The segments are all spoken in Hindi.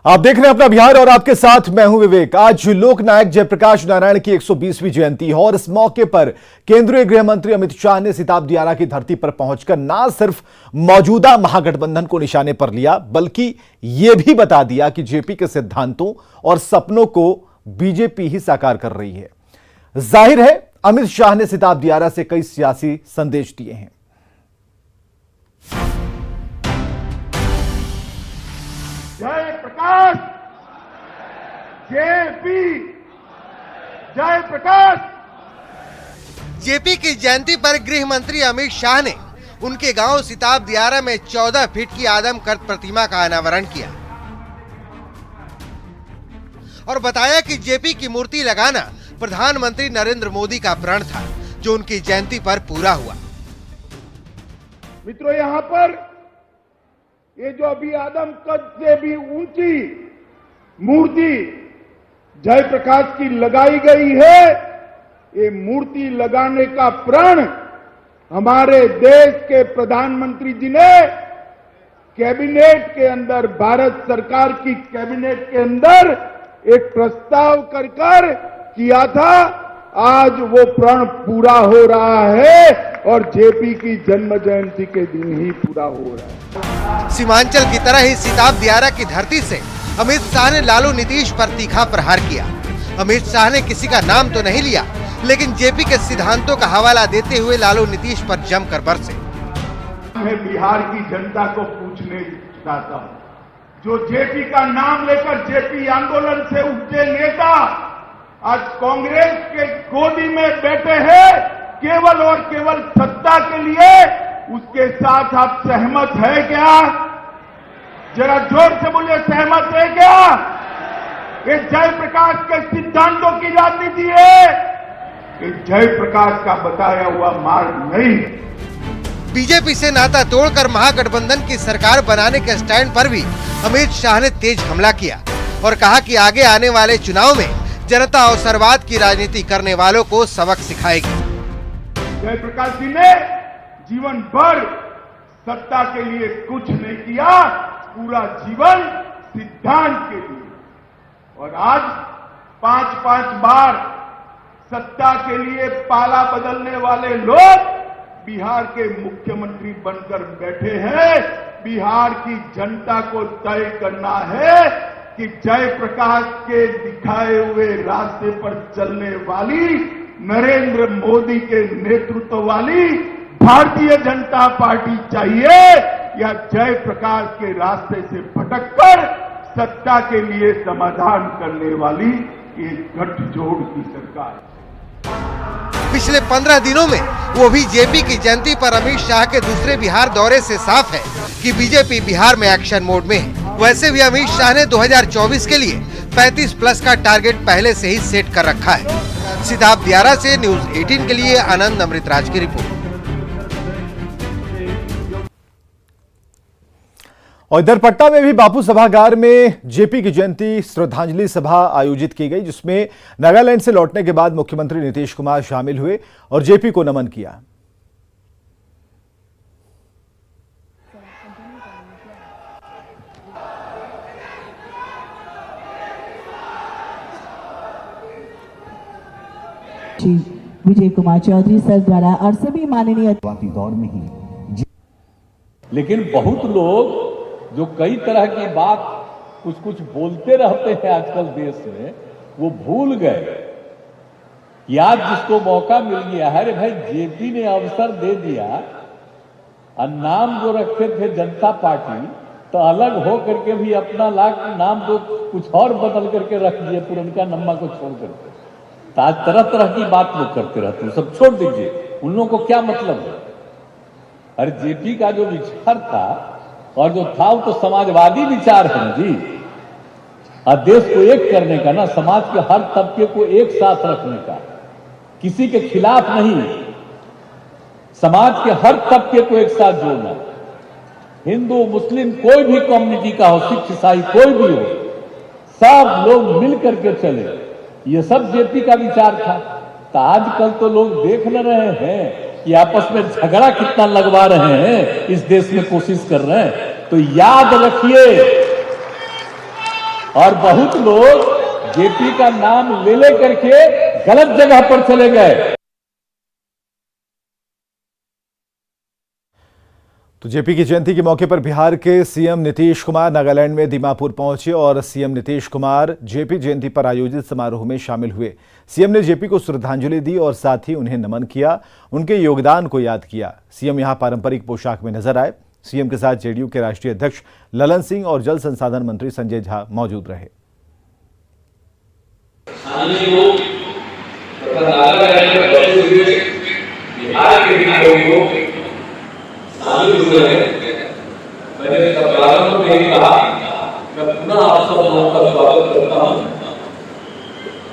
आप देख रहे हैं अपना बिहार और आपके साथ मैं हूं विवेक। आज लोकनायक जयप्रकाश नारायण की 120वीं जयंती है और इस मौके पर केंद्रीय गृह मंत्री अमित शाह ने सिताब दियारा की धरती पर पहुंचकर ना सिर्फ मौजूदा महागठबंधन को निशाने पर लिया, बल्कि यह भी बता दिया कि जेपी के सिद्धांतों और सपनों को बीजेपी ही साकार कर रही है। जाहिर है अमित शाह ने सिताब दियारा से कई सियासी संदेश दिए हैं। जय प्रकाश, जेपी, जय प्रकाश। जेपी की जयंती पर गृह मंत्री अमित शाह ने उनके गांव सिताब दियारा में 14 फीट की आदमकद प्रतिमा का अनावरण किया और बताया कि जेपी की मूर्ति लगाना प्रधानमंत्री नरेंद्र मोदी का प्रण था, जो उनकी जयंती पर पूरा हुआ। मित्रों, यहाँ पर ये जो अभी आदमकद से भी ऊंची मूर्ति जयप्रकाश की लगाई गई है, ये मूर्ति लगाने का प्रण हमारे देश के प्रधानमंत्री जी ने कैबिनेट के अंदर, भारत सरकार की कैबिनेट के अंदर एक प्रस्ताव कर किया था। आज वो प्रण पूरा हो रहा है और जेपी की जन्म जयंती के दिन ही पूरा हो रहा है। सीमांचल की तरह ही सिताब दियारा की धरती से अमित शाह ने लालू नीतीश पर तीखा प्रहार किया। अमित शाह ने किसी का नाम तो नहीं लिया, लेकिन जेपी के सिद्धांतों का हवाला देते हुए लालू नीतीश पर जमकर बरसे। मैं बिहार की जनता को पूछने चाहता हूं, जो जेपी का नाम लेकर जेपी आंदोलन से उठे नेता आज कांग्रेस के गोदी में बैठे हैं केवल और केवल सत्ता के लिए, उसके साथ आप सहमत है क्या? जरा जोर से बोलिए, सहमत है क्या? ये जयप्रकाश के सिद्धांतों की राजनीति है, ये जयप्रकाश का बताया हुआ मार्ग नहीं। बीजेपी से नाता तोड़कर महागठबंधन की सरकार बनाने के स्टैंड पर भी अमित शाह ने तेज हमला किया और कहा कि आगे आने वाले चुनाव में जनता अवसरवाद की राजनीति करने वालों को सबक सिखाएगी। जयप्रकाश जी ने जीवन भर सत्ता के लिए कुछ नहीं किया, पूरा जीवन सिद्धांत के लिए, और आज 5-5 बार सत्ता के लिए पाला बदलने वाले लोग बिहार के मुख्यमंत्री बनकर बैठे हैं। बिहार की जनता को तय करना है कि जयप्रकाश के दिखाए हुए रास्ते पर चलने वाली, नरेंद्र मोदी के नेतृत्व वाली भारतीय जनता पार्टी चाहिए या जयप्रकाश के रास्ते से भटककर सत्ता के लिए समाधान करने वाली एक गठजोड़ की सरकार। पिछले 15 दिनों में वो भी जेपी की जयंती पर अमित शाह के दूसरे बिहार दौरे से साफ है कि बीजेपी बिहार में एक्शन मोड में है। वैसे भी अमित शाह ने 2024 के लिए 35+ का टारगेट पहले से ही सेट कर रखा है। सिताब दियारा से न्यूज़ 18 के लिए आनंद अमृतराज की रिपोर्ट। और इधर पटना में भी बापू सभागार में जेपी की जयंती श्रद्धांजलि सभा आयोजित की गई, जिसमें नागालैंड से लौटने के बाद मुख्यमंत्री नीतीश कुमार शामिल हुए और जेपी को नमन किया। विजय कुमार चौधरी सर द्वारा और सभी माननीय दौर में ही, लेकिन बहुत लोग जो कई तरह की बात कुछ बोलते रहते हैं आजकल देश में, वो भूल गए कि आज जिसको मौका मिल गया है, अरे भाई जेपी ने अवसर दे दिया और नाम जो रखे थे जनता पार्टी, तो अलग हो करके भी अपना नाम तो कुछ और बदल करके रख दिए, पुरनका नम्मा को छोड़ करके। तो आज तरह तरह की बात लोग करते रहते हैं, सब छोड़ दीजिए, उन लोगों को क्या मतलब है। अरे जेपी का जो विचार था और जो था वो तो समाजवादी विचार है ना जी, और देश को एक करने का ना, समाज के हर तबके को एक साथ रखने का, किसी के खिलाफ नहीं, समाज के हर तबके को एक साथ जोड़ना। हिंदू मुस्लिम कोई भी कम्युनिटी का हो, सिख ईसाई कोई भी हो, सब लोग मिल करके चले, ये सब जेपी का विचार था। तो आजकल तो लोग देख न रहे हैं कि आपस में झगड़ा कितना लगवा रहे हैं, इस देश में कोशिश कर रहे हैं। तो याद रखिए और बहुत लोग जेपी का नाम ले करके गलत जगह पर चले गए। तो जेपी की जयंती के मौके पर बिहार के सीएम नीतीश कुमार नागालैंड में दीमापुर पहुंचे और सीएम नीतीश कुमार जेपी जयंती पर आयोजित समारोह में शामिल हुए। सीएम ने जेपी को श्रद्धांजलि दी और साथ ही उन्हें नमन किया, उनके योगदान को याद किया। सीएम यहां पारंपरिक पोशाक में नजर आए। सीएम के साथ जेडीयू के राष्ट्रीय अध्यक्ष ललन सिंह और जल संसाधन मंत्री संजय झा मौजूद रहे। मैंने प्रारंभ में ही कहा, मैं पुनः आप सब लोगों का स्वागत करता हूं।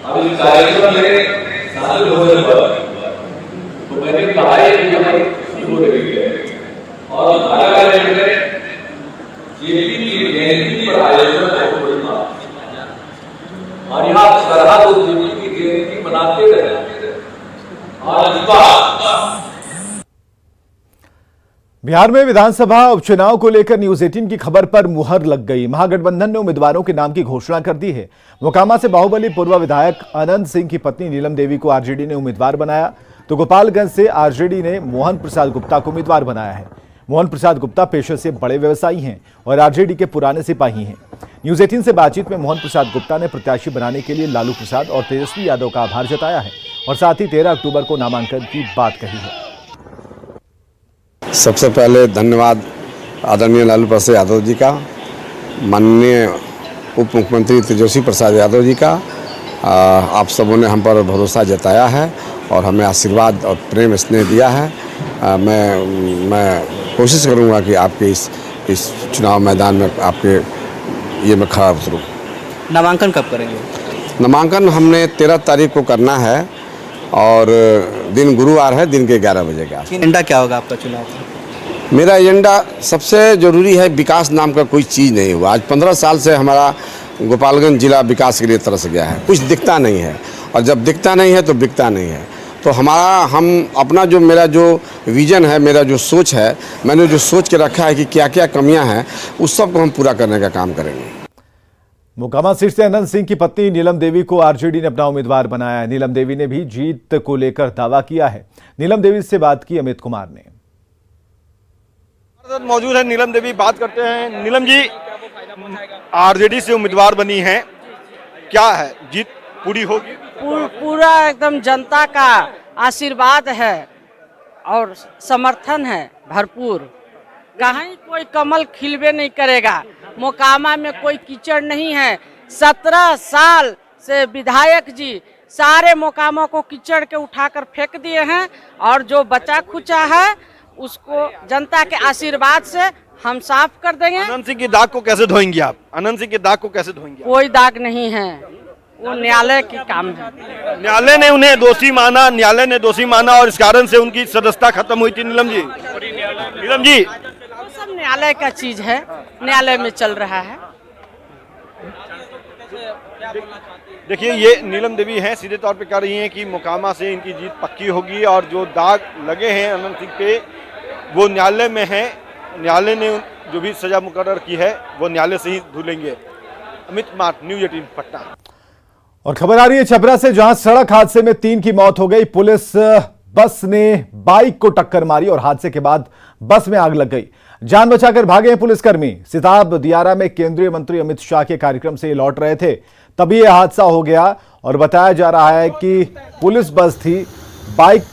अब इस कार्यक्रम में शामिल होने पर तो मैंने कहा है कि हमारी खुशी हो रही है और नागालैंड में जेपी की जयंती पर आयोजन बहुत बड़ी बात है और यहाँ सरहद जेपी की जयंती मनाते रहे और इस बार बिहार में विधानसभा उपचुनाव को लेकर न्यूज 18 की खबर पर मुहर लग गई। महागठबंधन ने उम्मीदवारों के नाम की घोषणा कर दी है। मोकामा से बाहुबली पूर्व विधायक अनंत सिंह की पत्नी नीलम देवी को आरजेडी ने उम्मीदवार बनाया, तो गोपालगंज से आरजेडी ने मोहन प्रसाद गुप्ता को उम्मीदवार बनाया है। मोहन प्रसाद गुप्ता पेशे से बड़े व्यवसायी हैं और आरजेडी के पुराने सिपाही हैं। न्यूज 18 से बातचीत में मोहन प्रसाद गुप्ता ने प्रत्याशी बनाने के लिए लालू प्रसाद और तेजस्वी यादव का आभार जताया है और साथ ही 13 अक्टूबर को नामांकन की बात कही है। सबसे पहले धन्यवाद आदरणीय लालू प्रसाद यादव जी का, माननीय उप मुख्यमंत्री तेजस्वी प्रसाद यादव जी का। आप सबों ने हम पर भरोसा जताया है और हमें आशीर्वाद और प्रेम स्नेह दिया है। मैं कोशिश करूंगा कि आपके इस चुनाव मैदान में आपके ये मैं खड़ा उतरूँ। नामांकन कब करेंगे? नामांकन हमने 13 तारीख को करना है और दिन गुरुवार है, दिन के 11 बजे का। एजेंडा क्या होगा आपका चुनाव? मेरा एजेंडा सबसे जरूरी है, विकास नाम का कोई चीज़ नहीं हुआ। आज 15 साल से हमारा गोपालगंज जिला विकास के लिए तरस गया है, कुछ दिखता नहीं है और जब दिखता नहीं है तो बिकता नहीं है। तो हम अपना जो मेरा जो विजन है, मेरा जो सोच है, मैंने जो सोच के रखा है कि क्या क्या कमियां हैं उस सब को हम पूरा करने का काम करेंगे। मोकामा सीट से अनंत सिंह की पत्नी नीलम देवी को आरजेडी ने अपना उम्मीदवार बनाया है। नीलम देवी ने भी जीत को लेकर दावा किया है। नीलम देवी से बात की अमित कुमार ने। मौजूद है नीलम देवी, बात करते हैं। नीलम जी, आरजेडी से उम्मीदवार बनी हैं, क्या है जीत पूरी होगी? पूरा एकदम जनता का आशीर्वाद है और समर्थन है भरपूर। कहीं कोई कमल खिलवे नहीं करेगा। मोकामा में कोई कीचड़ नहीं है। 17 साल से विधायक जी सारे मोकामा को कीचड़ के उठाकर फेंक दिए हैं और जो बचा खुचा है उसको जनता के आशीर्वाद से हम साफ कर देंगे। अनंत सिंह की दाग को कैसे धोएंगे आप? अनंत सिंह की दाग को कैसे धोएंगे? कोई दाग नहीं है, वो न्यायालय की काम है। न्यायालय ने उन्हें दोषी माना, न्यायालय ने दोषी माना और इस कारण से उनकी सदस्यता खत्म हुई थी। नीलम जी, नीलम जी, सब न्यायालय का चीज है, न्यायालय में चल रहा है। देखिए, ये नीलम देवी हैं, सीधे तौर पे कह रही हैं कि मोकामा से इनकी जीत पक्की होगी और जो दाग लगे हैं अनंत सिंह पे वो न्यायालय में है। न्यायालय ने जो भी सजा मुकर्रर की है वो न्यायालय से ही धुलेंगे। अमित कुमार, न्यूज 18 पटना। और खबर आ रही है छपरा से, जहां सड़क हादसे में 3 की मौत हो गई। पुलिस बस ने बाइक को टक्कर मारी और हादसे के बाद बस में आग लग गई। जान बचाकर भागे हैं पुलिसकर्मी। सिताब दियारा में केंद्रीय मंत्री अमित शाह के कार्यक्रम से लौट रहे थे, तभी यह हादसा हो गया और बताया जा रहा है कि पुलिस बस थी, बाइक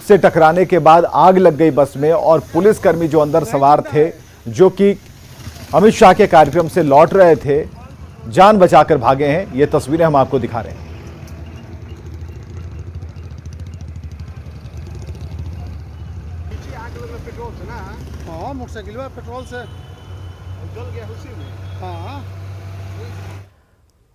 से टकराने के बाद आग लग गई बस में और पुलिसकर्मी जो अंदर सवार थे, जो कि अमित शाह के कार्यक्रम से लौट रहे थे, जान बचाकर भागे हैं। ये तस्वीरें हम आपको दिखा रहे हैं। मोटरसाइकिल में पेट्रोल से जल गया उसी में। हाँ।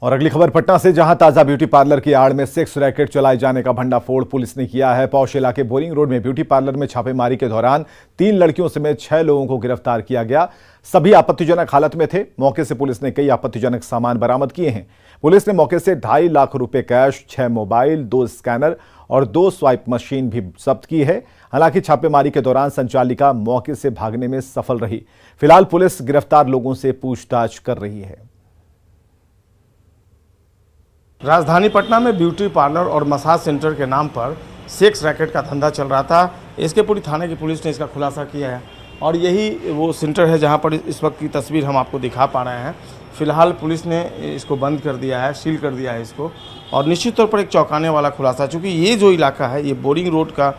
और अगली खबर पटना से, जहां ताजा ब्यूटी पार्लर की आड़ में सेक्स रैकेट चलाए जाने का भंडाफोड़ पुलिस ने किया है। पौष इलाके बोरिंग रोड में ब्यूटी पार्लर में छापेमारी के दौरान 3 लड़कियों समेत 6 लोगों को गिरफ्तार किया गया। सभी आपत्तिजनक हालत में थे। मौके से पुलिस ने कई आपत्तिजनक सामान बरामद किए हैं। पुलिस ने मौके से 2.5 लाख रुपए कैश, 6 मोबाइल, 2 स्कैनर और 2 स्वाइप मशीन भी जब्त की है। हालांकि छापेमारी के दौरान संचालिका मौके से भागने में सफल रही। फिलहाल पुलिस गिरफ्तार लोगों से पूछताछ कर रही है। राजधानी पटना में ब्यूटी पार्लर और मसाज सेंटर के नाम पर सेक्स रैकेट का धंधा चल रहा था। एसकेपुरी थाने की पुलिस ने इसका खुलासा किया है और यही वो सेंटर है जहां पर इस वक्त की तस्वीर हम आपको दिखा पा रहे हैं। फिलहाल पुलिस ने इसको बंद कर दिया है, सील कर दिया है इसको, और निश्चित तौर पर एक चौंकाने वाला खुलासा, चूँकि ये जो इलाका है ये बोरिंग रोड का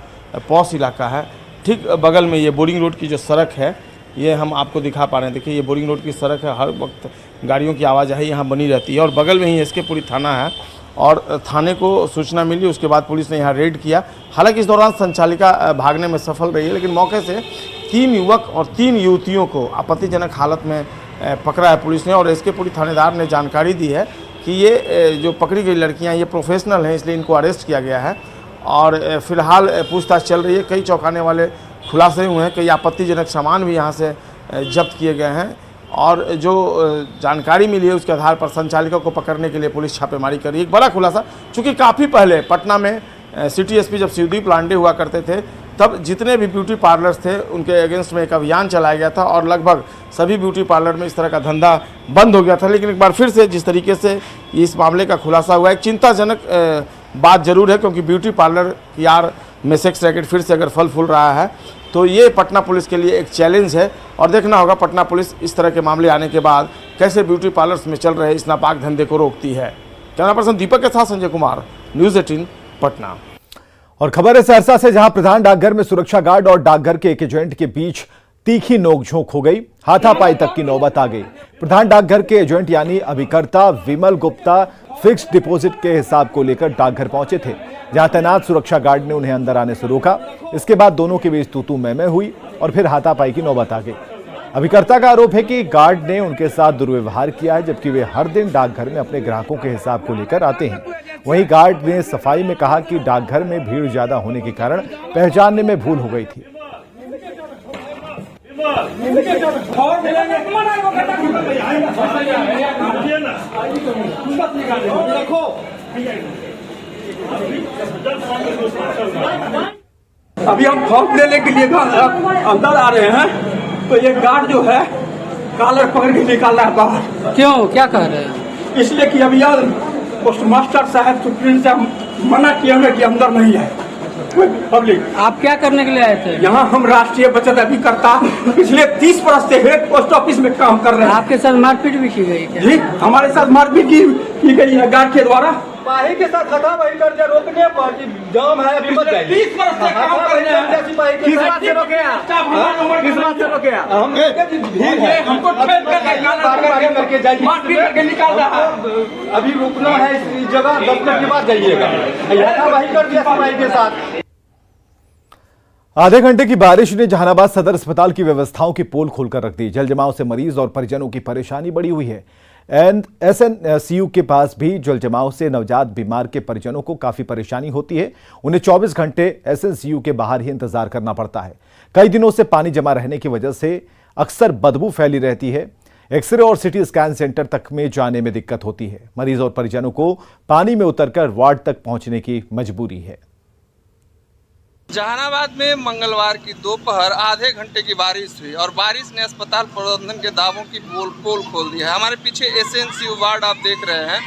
पॉश इलाका है। ठीक बगल में ये बोरिंग रोड की जो सड़क है ये हम आपको दिखा पा रहे हैं। देखिए ये बोरिंग रोड की सड़क है, हर वक्त गाड़ियों की आवाजाही यहाँ बनी रहती है और बगल में ही एसकेपुरी थाना है और थाने को सूचना मिली, उसके बाद पुलिस ने यहाँ रेड किया। हालांकि इस दौरान संचालिका भागने में सफल रही है, लेकिन मौके से 3 युवक और 3 युवतियों को आपत्तिजनक हालत में पकड़ा है पुलिस ने। और एसकेपुरी थानेदार ने जानकारी दी है कि ये जो पकड़ी गई लड़कियाँ ये प्रोफेशनल हैं, इसलिए इनको अरेस्ट किया गया है और फिलहाल पूछताछ चल रही है। कई चौंकाने वाले खुलासे हुए हैं, कई आपत्तिजनक सामान भी यहाँ से जब्त किए गए हैं और जो जानकारी मिली है उसके आधार पर संचालिका को पकड़ने के लिए पुलिस छापेमारी कर रही है। एक बड़ा खुलासा, चूँकि काफ़ी पहले पटना में सिटी एसपी जब शिवदीप लांडे हुआ करते थे तब जितने भी ब्यूटी पार्लर्स थे उनके अगेंस्ट में एक अभियान चलाया गया था और लगभग सभी ब्यूटी पार्लर में इस तरह का धंधा बंद हो गया था। लेकिन एक बार फिर से जिस तरीके से इस मामले का खुलासा हुआ, एक चिंताजनक बात जरूर है, क्योंकि ब्यूटी पार्लर की आड़ में सेक्स रैकेट फिर से अगर फल फूल रहा है तो ये पटना पुलिस के लिए एक चैलेंज है और देखना होगा पटना पुलिस इस तरह के मामले आने के बाद कैसे ब्यूटी पार्लर्स में चल रहे इस नापाक धंधे को रोकती है। कैमरा पर्सन दीपक के साथ संजय कुमार, न्यूज़ 18 पटना। और खबर है सहरसा से, जहां प्रधान डाकघर में सुरक्षा गार्ड और डाकघर के एक एजेंट के बीच तीखी नोकझोंक हो गई, हाथापाई तक की नौबत आ गई। प्रधान डाकघर के एजेंट यानी अभिकर्ता विमल गुप्ता फिक्स्ड डिपॉजिट के हिसाब को लेकर डाकघर पहुंचे थे, जहां तैनात सुरक्षा गार्ड ने उन्हें अंदर आने से रोका। इसके बाद दोनों के बीच तू-तू मैं हुई और फिर हाथापाई की नौबत आ गई। अभिकर्ता का आरोप है कि गार्ड ने उनके साथ दुर्व्यवहार किया है, जबकि वे हर दिन डाकघर में अपने ग्राहकों के हिसाब को लेकर आते हैं। वहीं गार्ड ने सफाई में कहा कि डाकघर में भीड़ ज्यादा होने के कारण पहचानने में भूल हो गई थी। अभी हम फॉर्म लेने के लिए अंदर आ रहे हैं तो ये गार्ड जो है कॉलर पकड़ के निकाल रहा है बाहर। क्यों, क्या कह रहे हैं? इसलिए कि अभी यार पोस्ट मास्टर साहब सुप्रीम से मना किया हमें कि अंदर नहीं है पब्लिक। आप क्या करने के लिए आए थे? यहाँ हम राष्ट्रीय बचत अभिकर्ता पिछले 30 वर्ष से हेड पोस्ट ऑफिस में काम कर रहे हैं। आपके साथ मारपीट भी की गई क्या? जी, हमारे साथ मारपीट की गई है गार्ड के द्वारा। पाही के साथ हाथापाई कर रोकने पर जाम है, अभी मत जाइए। 30 वर्ष से काम कर रहे हैं। किस बात से रोके आप? किस बात से रोके आप? हम हमको करके जाइए, मारपीट करके निकाल रहा है। अभी रुकना है इस जगह, 10 मिनट के बाद जाइएगा। हाथापाई कर दिया सिपाही के साथ। आधे घंटे की बारिश ने जहानाबाद सदर अस्पताल की व्यवस्थाओं की पोल खोलकर रख दी। जलजमाव से मरीज और परिजनों की परेशानी बढ़ी हुई है। एसएनसीयू के पास भी जलजमाव से नवजात बीमार के परिजनों को काफी परेशानी होती है। उन्हें 24 घंटे एसएनसीयू के बाहर ही इंतजार करना पड़ता है। कई दिनों से पानी जमा रहने की वजह से अक्सर बदबू फैली रहती है। एक्सरे और सिटी स्कैन सेंटर तक में जाने में दिक्कत होती है। मरीज और परिजनों को पानी में उतरकर वार्ड तक पहुंचने की मजबूरी है। जहानाबाद में मंगलवार की दोपहर आधे घंटे की बारिश हुई और बारिश ने अस्पताल प्रबंधन के दावों की पोल खोल दी है। हमारे पीछे एसएनसीयू वार्ड आप देख रहे हैं,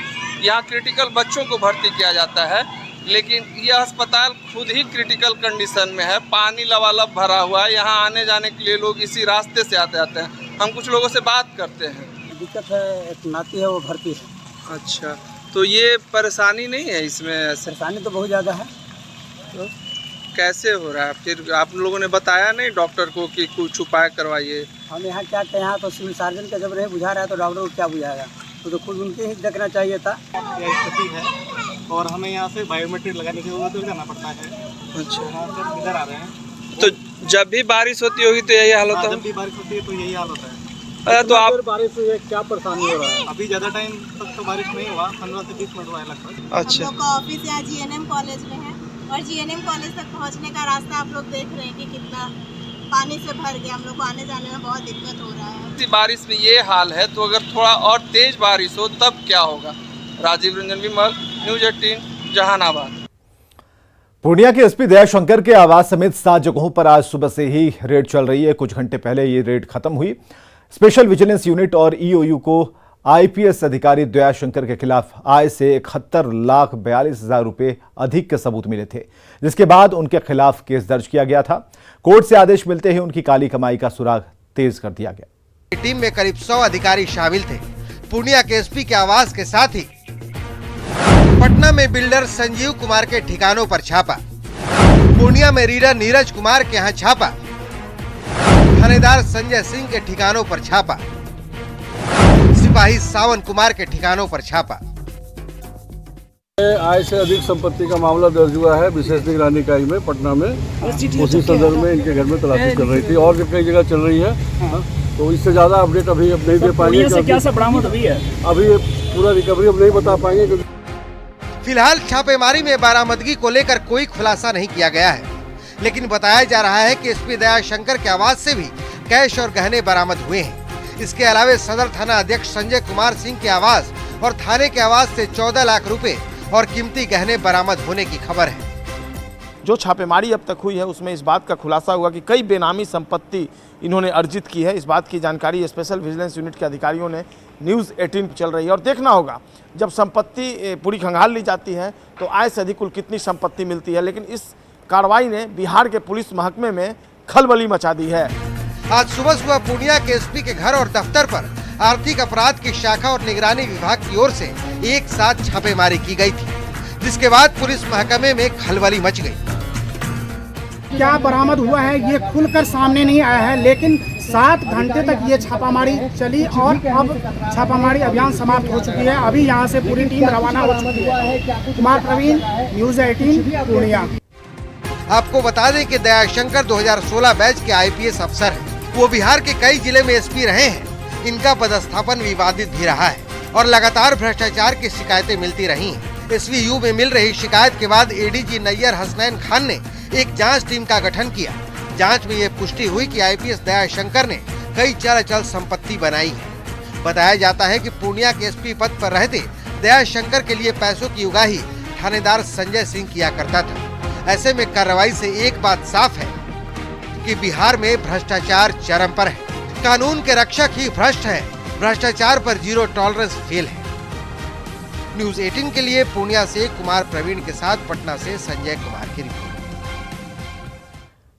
यहाँ क्रिटिकल बच्चों को भर्ती किया जाता है, लेकिन यह अस्पताल खुद ही क्रिटिकल कंडीशन में है। पानी लबालब भरा हुआ है, यहाँ आने जाने के लिए लोग इसी रास्ते से आते हैं। हम कुछ लोगों से बात करते हैं। दिक्कत है, एक नाती है वो भर्ती है। अच्छा, तो ये परेशानी नहीं है इसमें? परेशानी तो बहुत ज़्यादा है। तो कैसे हो रहा है? फिर आप लोगों ने बताया नहीं डॉक्टर को कि कुछ उपाय करवाइए? हम यहाँ क्या कहें, यहाँ तो सिविल सर्जन का जब नहीं बुझा रहा है तो डॉक्टर को क्या बुझाएगा? तो खुद उनके ही देखना चाहिए था। स्थिति है और हमें यहाँ से बायोमेट्रिक लगाने की जरूरत जाना पड़ता है। अच्छा, इधर आ रहे हैं। तो जब भी बारिश होती होगी तो यही हाल होता है? जब भी बारिश होती है तो यही हाल होता है। तो आप बारिश से क्या परेशानी हो रहा है? अभी ज़्यादा टाइम तक तो बारिश नहीं हुआ, 15 से 20 मिनट हुआ है लगभग। अच्छा, ऑफिस यहाँ जीएनएम कॉलेज में है और जीएनएम कॉलेज तक पहुँचने का रास्ता आप लोग देख रहे हैं कि कितना पानी से भर गया। हम लोग को आने जाने में बहुत दिक्कत हो रहा है। बारिश में ये हाल है तो अगर थोड़ा और तेज बारिश हो तब क्या होगा? राजीव रंजन विमल, न्यूज़ 18 जहानाबाद। पूर्णिया के एसपी दयाशंकर के आवास समेत 7 जगहों पर आज सुबह से ही रेड चल रही है। कुछ घंटे पहले ये रेड खत्म हुई। स्पेशल विजिलेंस यूनिट और ईओयू को आईपीएस अधिकारी दयाशंकर के खिलाफ आय से 71,42,000 रुपए अधिक के सबूत मिले थे, जिसके बाद उनके खिलाफ केस दर्ज किया गया था। कोर्ट से आदेश मिलते ही उनकी काली कमाई का सुराग तेज कर दिया गया। टीम में करीब 100 अधिकारी शामिल थे। पूर्णिया के एसपी के आवास के साथ ही पटना में बिल्डर संजीव कुमार के ठिकानों पर छापा, पूर्णिया में रीडर नीरज कुमार के यहाँ छापा, थानेदार संजय सिंह के ठिकानों पर छापा, सिपाही सावन कुमार के ठिकानों पर छापा। आय से अधिक संपत्ति का मामला दर्ज हुआ है विशेष निगरानी इकाई में पटना में। उसी सदर में इनके घर में तलाशी चल रही थी और भी कई जगह चल रही है, तो इससे ज्यादा अपडेट अभी अब नहीं दे पाएंगे। क्या सब बरामद हुई है? अभी पूरा रिकवरी अब नहीं बता पाएंगे। फिलहाल छापेमारी में बरामदगी को लेकर कोई खुलासा नहीं किया गया है, लेकिन बताया जा रहा है कि एसपी दयाशंकर के आवास से भी कैश और गहने बरामद हुए हैं। इसके अलावा सदर थाना अध्यक्ष संजय कुमार सिंह के आवास और थाने के आवास से 14 लाख रुपए और कीमती गहने बरामद होने की खबर है। जो छापेमारी अब तक हुई है उसमें इस बात का खुलासा हुआ कि कई बेनामी संपत्ति इन्होंने अर्जित की है। इस बात की जानकारी स्पेशल विजिलेंस यूनिट के अधिकारियों ने न्यूज़ 18 पर चल रही है। और देखना होगा जब संपत्ति पूरी खंगाल ली जाती है तो आय से अधिक कुल कितनी संपत्ति मिलती है। लेकिन इस कार्रवाई ने बिहार के पुलिस महकमे में खलबली मचा दी है। आज सुबह पूर्णिया के एसपी के घर और दफ्तर पर आर्थिक अपराध की शाखा और निगरानी विभाग की ओर से एक साथ छापेमारी की गई थी, जिसके बाद पुलिस महकमे में खलबली मच गई। क्या बरामद हुआ है ये खुलकर सामने नहीं आया है, लेकिन 7 घंटे तक ये छापामारी चली और अब छापामारी अभियान समाप्त हो चुकी है। अभी यहाँ से पूरी टीम रवाना हो चुकी है। कुमार प्रवीण, न्यूज़ 18 पूर्णिया। आपको बता दें कि दयाशंकर 2016 बैच के आईपीएस अफसर हैं। वो बिहार के कई जिले में एसपी रहे हैं। इनका पदस्थापन विवादित भी रहा है और लगातार भ्रष्टाचार की शिकायतें मिलती रही हैं। एसवीयू में मिल रही शिकायत के बाद एडीजी नैयर हसनैन खान ने एक जांच टीम का गठन किया। जांच में ये पुष्टि हुई कि आईपीएस दयाशंकर ने कई चल अचल संपत्ति बनाई है। बताया जाता है कि पूर्णिया के एसपी पद पर रहते दयाशंकर के लिए पैसों की उगाही थानेदार संजय सिंह किया करता था। ऐसे में कार्रवाई से एक बात साफ है कि बिहार में भ्रष्टाचार चरम पर है। कानून के रक्षक ही भ्रष्ट है, भ्रष्टाचार पर जीरो टॉलरेंस फेल है। न्यूज़ 18 के लिए पूर्णिया से कुमार प्रवीण के साथ पटना से संजय कुमार की रिपोर्ट।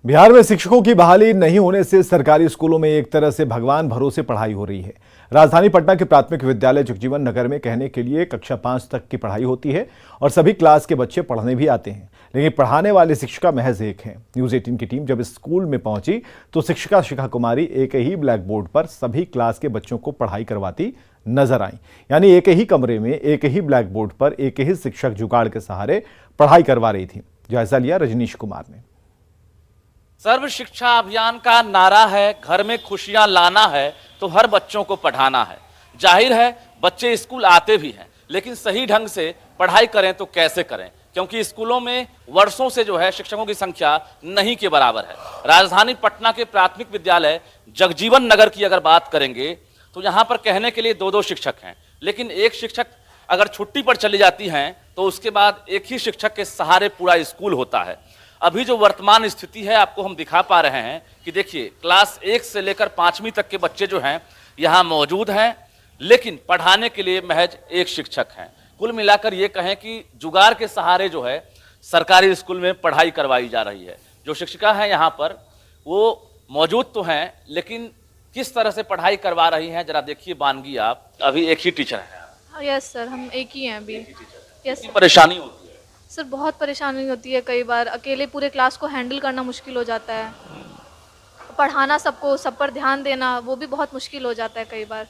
बिहार में शिक्षकों की बहाली नहीं होने से सरकारी स्कूलों में एक तरह से भगवान भरोसे पढ़ाई हो रही है। राजधानी पटना के प्राथमिक विद्यालय जगजीवन नगर में कहने के लिए कक्षा 5 तक की पढ़ाई होती है और सभी क्लास के बच्चे पढ़ने भी आते हैं, लेकिन पढ़ाने वाली शिक्षिका महज एक है। न्यूज़ 18 की टीम जब इस स्कूल में पहुंची तो शिक्षिका शिखा कुमारी एक ही ब्लैक बोर्ड पर सभी क्लास के बच्चों को पढ़ाई करवाती नजर आई। यानी एक ही कमरे में एक ही ब्लैक बोर्ड पर एक ही शिक्षक जुगाड़ के सहारे पढ़ाई करवा रही थी। जायजा लिया रजनीश कुमार ने। सर्व शिक्षा अभियान का नारा है, घर में खुशियां लाना है तो हर बच्चों को पढ़ाना है। जाहिर है बच्चे स्कूल आते भी हैं, लेकिन सही ढंग से पढ़ाई करें तो कैसे करें, क्योंकि स्कूलों में वर्षों से जो है शिक्षकों की संख्या नहीं के बराबर है। राजधानी पटना के प्राथमिक विद्यालय जगजीवन नगर की अगर बात करेंगे तो यहाँ पर कहने के लिए 2-2 शिक्षक हैं, लेकिन एक शिक्षक अगर छुट्टी पर चली जाती हैं तो उसके बाद एक ही शिक्षक के सहारे पूरा स्कूल होता है। अभी जो वर्तमान स्थिति है आपको हम दिखा पा रहे हैं कि देखिए क्लास 1 से लेकर 5वीं तक के बच्चे जो हैं यहाँ मौजूद हैं, लेकिन पढ़ाने के लिए महज एक शिक्षक हैं। कुल मिलाकर ये कहें कि जुगाड़ के सहारे जो है सरकारी स्कूल में पढ़ाई करवाई जा रही है। जो शिक्षिका हैं यहाँ पर वो मौजूद तो हैं, लेकिन किस तरह से पढ़ाई करवा रही हैं जरा देखिए। बानगी आप अभी एक ही टीचर हैं? यस सर, हम एक ही हैं अभी। यस। परेशानी होती है सर? बहुत परेशानी होती है। कई बार अकेले पूरे क्लास को हैंडल करना मुश्किल हो जाता है। पढ़ाना सबको, सब पर ध्यान देना वो भी बहुत मुश्किल हो जाता है कई बार,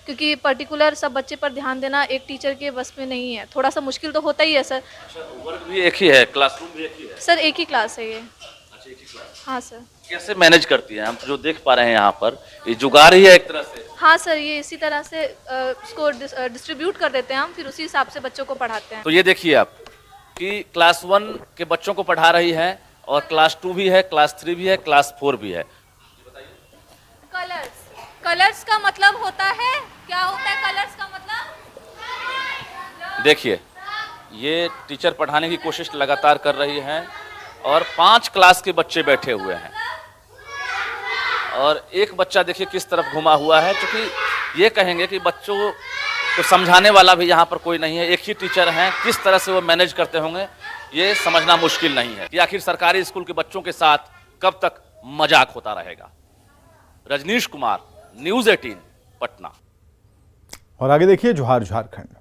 क्योंकि पर्टिकुलर सब बच्चे पर ध्यान देना एक टीचर के बस में नहीं है। थोड़ा सा मुश्किल तो होता ही है सर। वर्ग भी एक ही है, क्लासरूम भी एक ही है? सर एक ही क्लास है ये। अच्छा, एक ही क्लास। हाँ सर। कैसे मैनेज करती हैं? हम जो देख पा रहे हैं यहाँ पर ये जुगाड़ ही है एक तरह से। हाँ सर, ये इसी तरह से उसको डिस्ट्रीब्यूट कर देते हैं हम, फिर उसी हिसाब से बच्चों को पढ़ाते हैं। तो ये देखिए आप कि क्लास 1 के बच्चों को पढ़ा रही है और क्लास 2 भी है, क्लास 3 भी है, क्लास 4 भी है। कलर्स का मतलब होता है, क्या होता है कलर्स का मतलब? देखिए ये टीचर पढ़ाने की कोशिश लगातार कर रही हैं और 5 क्लास के बच्चे बैठे हुए हैं और एक बच्चा देखिए किस तरफ घुमा हुआ है, क्योंकि ये कहेंगे कि बच्चों तो समझाने वाला भी यहाँ पर कोई नहीं है, एक ही टीचर हैं, किस तरह से वो मैनेज करते होंगे ये समझना मुश्किल नहीं है कि आखिर सरकारी स्कूल के बच्चों के साथ कब तक मजाक होता रहेगा। रजनीश कुमार, न्यूज़ 18 पटना। और आगे देखिए जोहार झारखंड।